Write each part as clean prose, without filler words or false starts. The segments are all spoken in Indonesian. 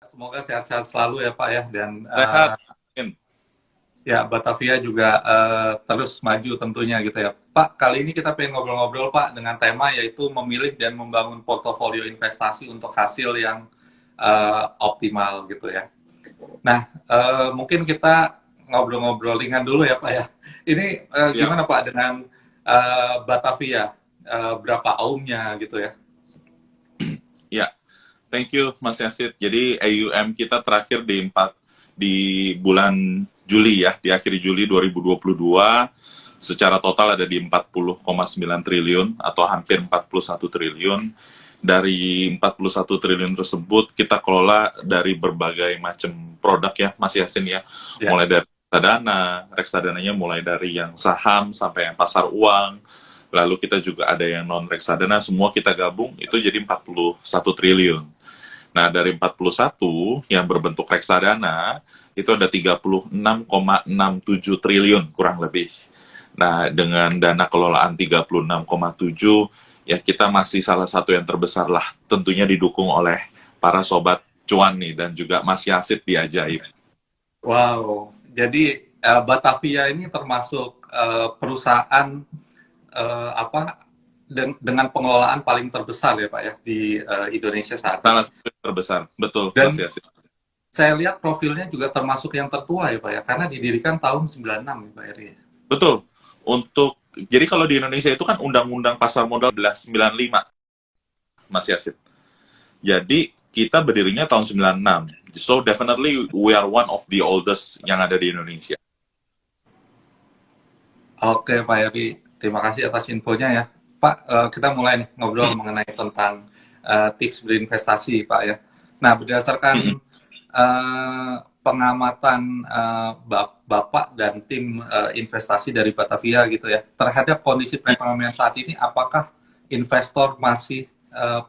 Semoga sehat-sehat selalu ya Pak ya, dan Sehat. Amin. ya Batavia juga terus maju tentunya gitu ya. Pak, kali ini kita pengen ngobrol-ngobrol Pak dengan tema yaitu memilih dan membangun portofolio investasi untuk hasil yang optimal gitu ya. Nah, mungkin kita ngobrol-ngobrol ringan dulu ya Pak ya. Ini Ya, gimana Pak dengan Batavia? Berapa aumnya gitu ya? ya. Thank you Mas Yasid. Jadi AUM kita terakhir di bulan Juli ya, di akhir Juli 2022 secara total ada di 40,9 triliun atau hampir 41 triliun. Dari 41 triliun tersebut kita kelola dari berbagai macam produk ya Mas Yasin ya. Ya. Mulai dari reksadananya mulai dari yang saham sampai yang pasar uang. Lalu kita juga ada yang non reksadana, semua kita gabung itu jadi 41 triliun. Nah, dari 41 yang berbentuk reksadana, itu ada 36,67 triliun kurang lebih. Nah, dengan dana kelolaan 36,7, ya kita masih salah satu yang terbesar lah. Tentunya didukung oleh para sobat cuan nih, dan juga Mas Yasid di Ajaib. Wow, jadi Batavia ini termasuk perusahaan apa dengan pengelolaan paling terbesar ya Pak ya di Indonesia saat ini. Salah satu yang terbesar, betul Mas Dan Yasid. saya lihat profilnya juga termasuk yang tertua ya Pak ya, karena didirikan tahun 96 ya Pak Eri. Betul. Jadi kalau di Indonesia itu kan Undang-Undang Pasar Modal 1195, Mas Yasid. Jadi kita berdirinya tahun 96. So definitely we are one of the oldest yang ada di Indonesia. Oke Pak Eri, terima kasih atas infonya ya. Pak, kita mulai nih ngobrol mengenai tentang tips berinvestasi Pak ya. Nah, berdasarkan pengamatan Bapak dan tim investasi dari Batavia gitu ya, terhadap kondisi perekonomian saat ini, apakah investor masih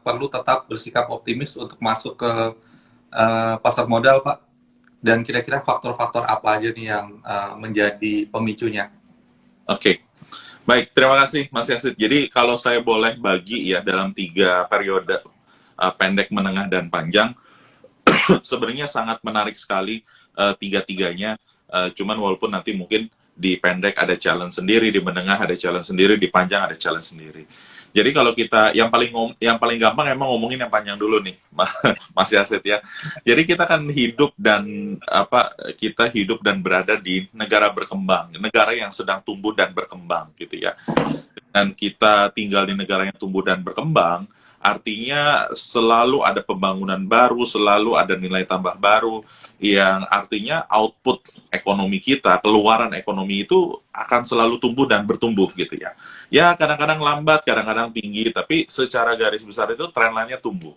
perlu tetap bersikap optimis untuk masuk ke pasar modal, Pak? Dan kira-kira faktor-faktor apa aja nih yang menjadi pemicunya? Oke, baik. Terima kasih Mas Yasid. Jadi kalau saya boleh bagi ya dalam 3 periode, pendek, menengah, dan panjang, sebenarnya sangat menarik sekali tiga-tiganya. Cuman walaupun nanti mungkin di pendek ada challenge sendiri, di menengah ada challenge sendiri, di panjang ada challenge sendiri. Jadi kalau kita yang paling gampang emang ngomongin yang panjang dulu nih, Mas Yaset ya. Jadi kita kan hidup dan berada di negara berkembang, negara yang sedang tumbuh dan berkembang gitu ya. Dan kita tinggal di negara yang tumbuh dan berkembang, artinya selalu ada pembangunan baru, selalu ada nilai tambah baru, yang artinya output ekonomi kita, keluaran ekonomi itu akan selalu tumbuh dan bertumbuh gitu ya. Ya kadang-kadang lambat, kadang-kadang tinggi, tapi secara garis besar itu trend line-nya tumbuh.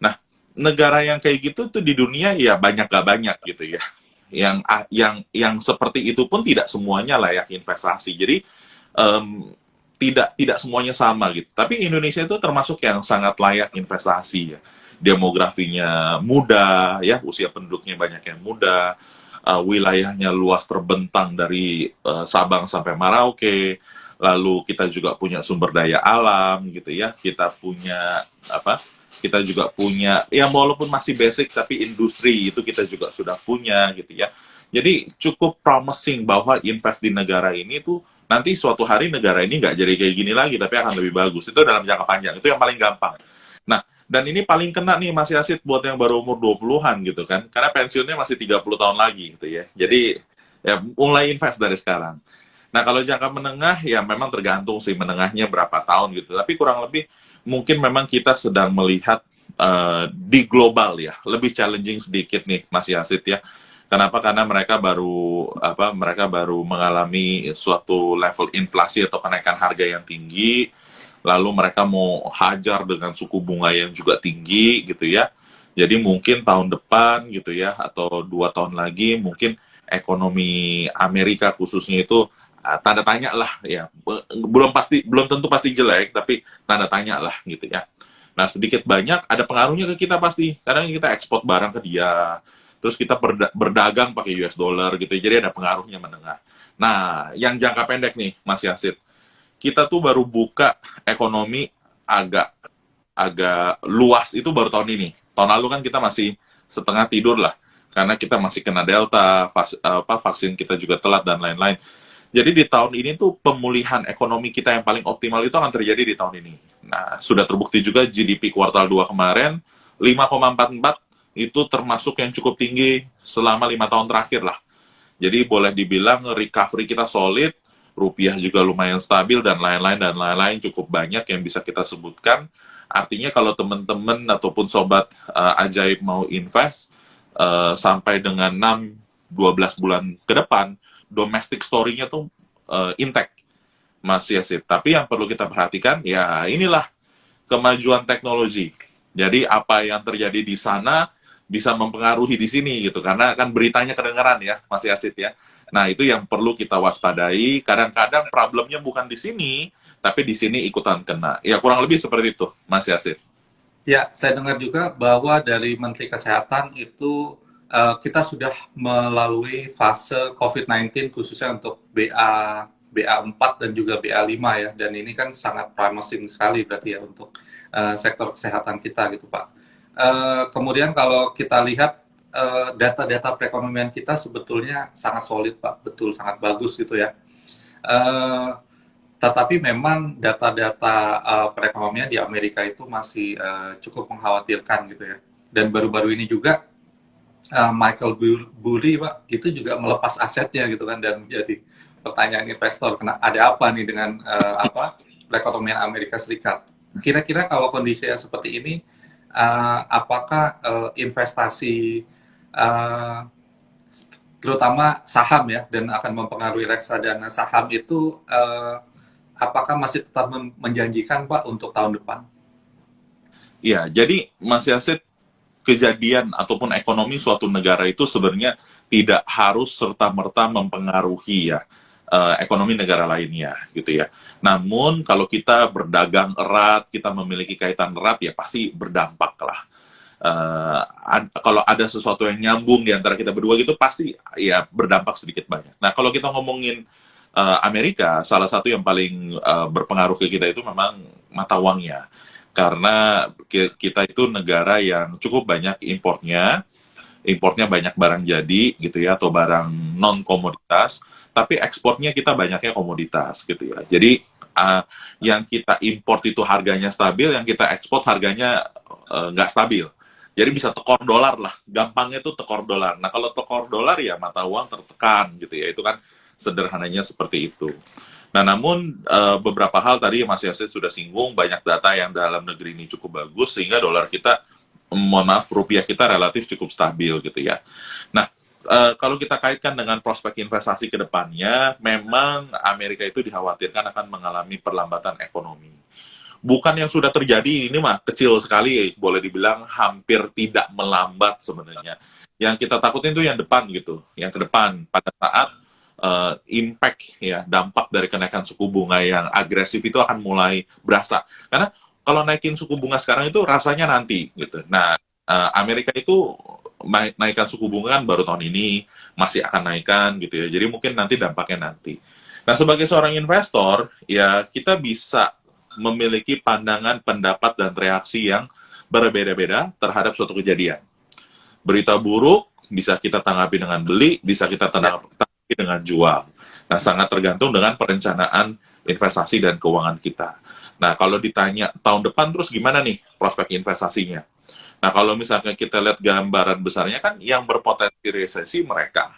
Nah, negara yang kayak gitu tuh di dunia ya banyak gak banyak gitu ya. Yang seperti itu pun tidak semuanya layak investasi. Jadi em, tidak semuanya sama gitu. Tapi Indonesia itu termasuk yang sangat layak investasi ya. Demografinya muda, ya usia penduduknya banyak yang muda, wilayahnya luas terbentang dari Sabang sampai Merauke. Lalu kita juga punya sumber daya alam gitu ya. Kita punya apa? Kita juga punya ya walaupun masih basic tapi industri itu kita juga sudah punya gitu ya. Jadi cukup promising bahwa invest di negara ini tuh nanti suatu hari negara ini nggak jadi kayak gini lagi, tapi akan lebih bagus. Itu dalam jangka panjang. Itu yang paling gampang. Nah, dan ini paling kena nih Mas Yasid buat yang baru umur 20-an gitu kan. Karena pensiunnya masih 30 tahun lagi gitu ya. Jadi ya mulai invest dari sekarang. Nah, kalau jangka menengah ya memang tergantung sih menengahnya berapa tahun gitu. Tapi kurang lebih mungkin memang kita sedang melihat di global ya, lebih challenging sedikit nih Mas Yasid ya. Kenapa? Karena mereka baru mengalami suatu level inflasi atau kenaikan harga yang tinggi, lalu mereka mau hajar dengan suku bunga yang juga tinggi gitu ya. Jadi mungkin tahun depan gitu ya, atau 2 tahun lagi mungkin ekonomi Amerika khususnya itu tanda tanya lah ya. Belum tentu pasti jelek, tapi tanda tanya lah gitu ya. Nah, sedikit banyak ada pengaruhnya ke kita pasti. Kadang kita ekspor barang ke dia, terus kita berdagang pakai US dollar gitu, jadi ada pengaruhnya menengah. Nah, yang jangka pendek nih, Mas Yasid, kita tuh baru buka ekonomi agak agak luas itu baru tahun ini. Tahun lalu kan kita masih setengah tidur lah. Karena kita masih kena Delta, vaksin kita juga telat dan lain-lain. Jadi di tahun ini tuh pemulihan ekonomi kita yang paling optimal itu akan terjadi di tahun ini. Nah, sudah terbukti juga GDP kuartal 2 kemarin 5,44 itu termasuk yang cukup tinggi selama 5 tahun terakhir lah. Jadi boleh dibilang recovery kita solid, rupiah juga lumayan stabil dan lain-lain cukup banyak yang bisa kita sebutkan. Artinya kalau teman-teman ataupun sobat ajaib mau invest sampai dengan 6-12 bulan ke depan, domestic story-nya tuh intact, Mas Yasid. Tapi yang perlu kita perhatikan, ya inilah kemajuan teknologi. Jadi apa yang terjadi di sana bisa mempengaruhi di sini gitu, karena kan beritanya kedengaran ya, Mas Yasid ya. Nah itu yang perlu kita waspadai. Kadang-kadang problemnya bukan di sini, tapi di sini ikutan kena. Ya kurang lebih seperti itu, Mas Yasid. Ya, saya dengar juga bahwa dari Menteri Kesehatan itu kita sudah melalui fase COVID-19 khususnya untuk BA4 dan juga BA5 ya, dan ini kan sangat promising sekali berarti ya untuk sektor kesehatan kita gitu Pak. Kemudian kalau kita lihat data-data perekonomian kita sebetulnya sangat solid Pak, betul sangat bagus gitu ya. Eh, tetapi memang data-data perekonomian di Amerika itu masih cukup mengkhawatirkan gitu ya. Dan baru-baru ini juga Michael Burry Pak itu juga melepas asetnya gitu kan, dan jadi pertanyaan investor ada apa nih dengan perekonomian Amerika Serikat. Kira-kira kalau kondisinya seperti ini, apakah investasi uh, terutama saham ya, dan akan mempengaruhi reksadana saham itu apakah masih tetap menjanjikan Pak untuk tahun depan? Ya, jadi Mas Yasid, kejadian ataupun ekonomi suatu negara itu sebenarnya tidak harus serta-merta mempengaruhi ya ekonomi negara lainnya gitu ya. Namun kalau kita berdagang erat, kita memiliki kaitan erat ya pasti berdampak lah. Kalau ada sesuatu yang nyambung di antara kita berdua gitu pasti ya berdampak sedikit banyak. Nah kalau kita ngomongin Amerika, salah satu yang paling berpengaruh ke kita itu memang mata uangnya. Karena kita itu negara yang cukup banyak importnya banyak barang jadi gitu ya, atau barang non komoditas, tapi ekspornya kita banyaknya komoditas gitu ya. Jadi yang kita import itu harganya stabil, yang kita ekspor harganya nggak stabil. Jadi bisa tekor dolar lah, gampangnya tuh tekor dolar. Nah kalau tekor dolar ya mata uang tertekan gitu ya, itu kan sederhananya seperti itu. Nah, namun beberapa hal tadi Mas Yasid sudah singgung, banyak data yang dalam negeri ini cukup bagus, sehingga dolar kita, mohon maaf, rupiah kita relatif cukup stabil gitu ya. Nah, kalau kita kaitkan dengan prospek investasi ke depannya, memang Amerika itu dikhawatirkan akan mengalami perlambatan ekonomi. Bukan yang sudah terjadi, ini mah kecil sekali, boleh dibilang hampir tidak melambat sebenarnya. Yang kita takutin itu yang depan gitu, yang ke depan, pada saat impact ya, dampak dari kenaikan suku bunga yang agresif itu akan mulai berasa. Karena kalau naikin suku bunga sekarang itu rasanya nanti gitu. Nah, Amerika itu naikkan suku bunga kan baru tahun ini, masih akan naikkan gitu ya. Jadi mungkin nanti dampaknya nanti. Nah, sebagai seorang investor, ya kita bisa memiliki pandangan, pendapat, dan reaksi yang berbeda-beda terhadap suatu kejadian. Berita buruk bisa kita tanggapi dengan beli, bisa kita tanggapi dengan jual. Nah, sangat tergantung dengan perencanaan investasi dan keuangan kita. Nah, kalau ditanya tahun depan terus gimana nih prospek investasinya? Nah, kalau misalnya kita lihat gambaran besarnya kan yang berpotensi resesi mereka.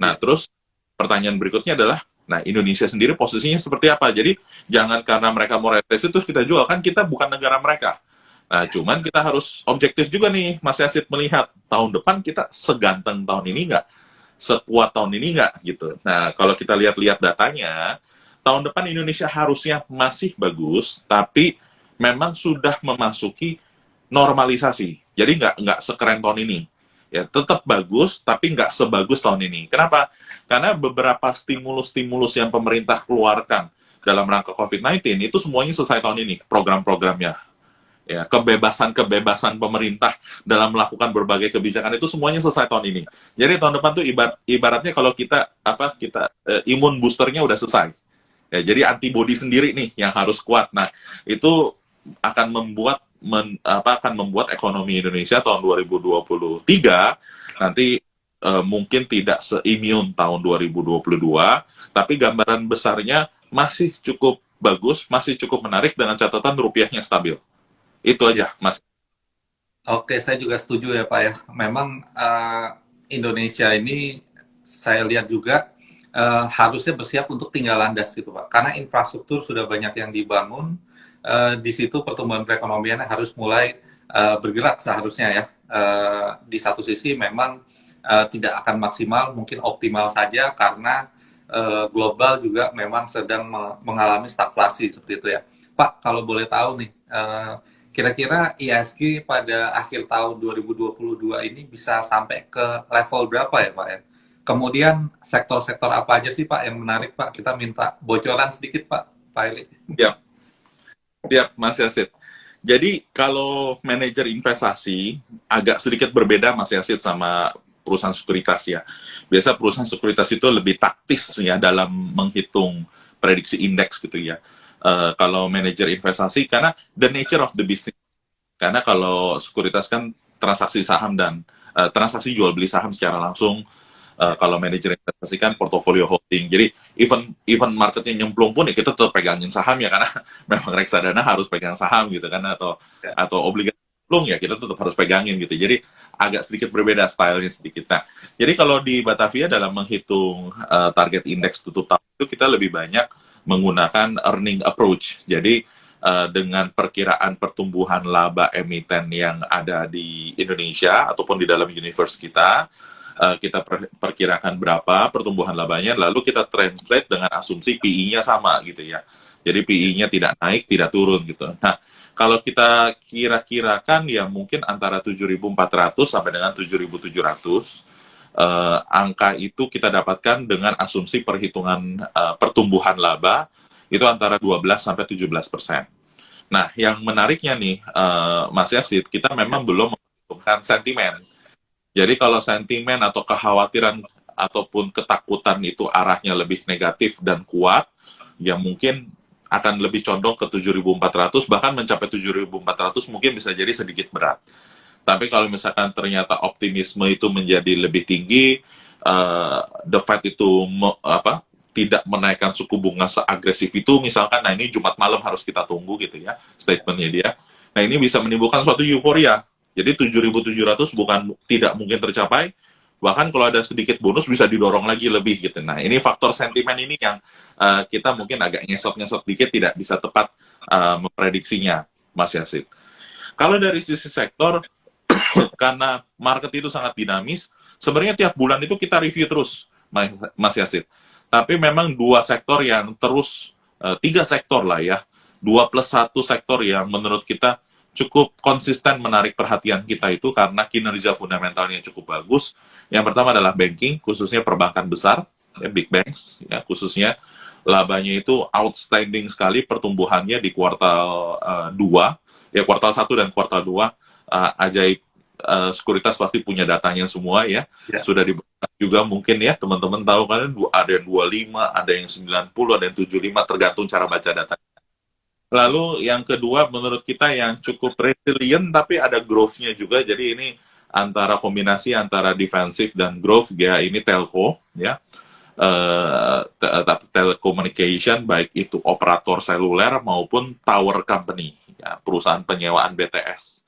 Nah, terus pertanyaan berikutnya adalah, nah Indonesia sendiri posisinya seperti apa? Jadi jangan karena mereka mau resesi terus kita jual, kan kita bukan negara mereka. Nah, cuman kita harus objektif juga nih, Mas Yasid, melihat tahun depan kita seganteng tahun ini nggak? Sekuat tahun ini nggak gitu. Nah, kalau kita lihat-lihat datanya, tahun depan Indonesia harusnya masih bagus, tapi memang sudah memasuki normalisasi. Jadi nggak sekeren tahun ini. Ya, tetap bagus, tapi nggak sebagus tahun ini. Kenapa? Karena beberapa stimulus-stimulus yang pemerintah keluarkan dalam rangka COVID-19 itu semuanya selesai tahun ini, program-programnya. Ya, kebebasan pemerintah dalam melakukan berbagai kebijakan itu semuanya selesai tahun ini. Jadi tahun depan tuh ibaratnya kalau kita imun boosternya udah selesai. Ya, jadi antibodi sendiri nih yang harus kuat. Nah, itu akan membuat akan membuat ekonomi Indonesia tahun 2023 nanti mungkin tidak seimmune tahun 2022, tapi gambaran besarnya masih cukup bagus, masih cukup menarik dengan catatan rupiahnya stabil. Itu aja, Mas. Oke, saya juga setuju ya Pak ya. Memang Indonesia ini saya lihat juga harusnya bersiap untuk tinggal landas gitu Pak. Karena infrastruktur sudah banyak yang dibangun, di situ pertumbuhan perekonomian harus mulai bergerak seharusnya ya. Di satu sisi memang tidak akan maksimal, mungkin optimal saja karena global juga memang sedang mengalami stagflasi seperti itu ya. Pak, kalau boleh tahu nih, kira-kira ISG pada akhir tahun 2022 ini bisa sampai ke level berapa ya Pak ya? Kemudian sektor-sektor apa aja sih Pak yang menarik Pak? Kita minta bocoran sedikit Pak Eli. Siap, siap Mas Yasid. Jadi kalau manajer investasi agak sedikit berbeda Mas Yasid sama perusahaan sekuritas ya. Biasa perusahaan sekuritas itu lebih taktis ya dalam menghitung prediksi indeks gitu ya. Kalau manajer investasi karena the nature of the business. Karena kalau sekuritas kan transaksi saham dan transaksi jual beli saham secara langsung. Kalau manajer investasi kan portofolio holding. Jadi even marketnya nyemplung pun ya kita tetap pegangin saham ya karena memang reksadana harus pegang saham gitu kan atau obligasi nyemplung ya kita tetap harus pegangin gitu. Jadi agak sedikit berbeda stylenya sedikit. Nah, jadi kalau di Batavia dalam menghitung target indeks tutup tahun itu kita lebih banyak menggunakan earning approach. Jadi dengan perkiraan pertumbuhan laba emiten yang ada di Indonesia ataupun di dalam universe kita, kita perkirakan berapa pertumbuhan labanya, lalu kita translate dengan asumsi PI-nya sama gitu ya. Jadi PI-nya tidak naik, tidak turun gitu. Nah, kalau kita kira-kirakan ya mungkin antara 7.400 sampai dengan 7.700 angka itu kita dapatkan dengan asumsi perhitungan pertumbuhan laba itu antara 12 sampai 17%. Nah, yang menariknya nih, Mas Yasid, kita memang belum memperhitungkan sentimen. Jadi kalau sentimen atau kekhawatiran ataupun ketakutan itu arahnya lebih negatif dan kuat, ya mungkin akan lebih condong ke 7.400, bahkan mencapai 7.400 mungkin bisa jadi sedikit berat. Tapi kalau misalkan ternyata optimisme itu menjadi lebih tinggi, the Fed itu tidak menaikkan suku bunga seagresif itu, misalkan, nah ini Jumat malam harus kita tunggu gitu ya, statementnya dia. Nah ini bisa menimbulkan suatu euforia. Jadi 7.700 bukan tidak mungkin tercapai, bahkan kalau ada sedikit bonus bisa didorong lagi lebih gitu. Nah ini faktor sentimen ini yang kita mungkin agak ngesot-ngesot dikit, tidak bisa tepat memprediksinya, Mas Yasid. Kalau dari sisi sektor, karena market itu sangat dinamis, sebenarnya tiap bulan itu kita review terus, Mas Yasid. Tapi memang dua sektor yang terus, tiga sektor lah ya, 2+1 sektor yang menurut kita cukup konsisten menarik perhatian kita itu karena kinerja fundamentalnya cukup bagus. Yang pertama adalah banking, khususnya perbankan besar, ya, big banks, ya, khususnya labanya itu outstanding sekali pertumbuhannya di kuartal 2, ya kuartal 1 dan kuartal 2, ajaib. Sekuritas pasti punya datanya semua ya. Sudah dibahas juga mungkin ya teman-teman tahu kan ada yang 25, ada yang 90, ada yang 75 tergantung cara baca data. Lalu yang kedua menurut kita yang cukup resilient tapi ada growth-nya juga. Jadi ini antara kombinasi antara defensif dan growth ya, ini telco ya. Telecommunication baik itu operator seluler maupun tower company ya, perusahaan penyewaan BTS.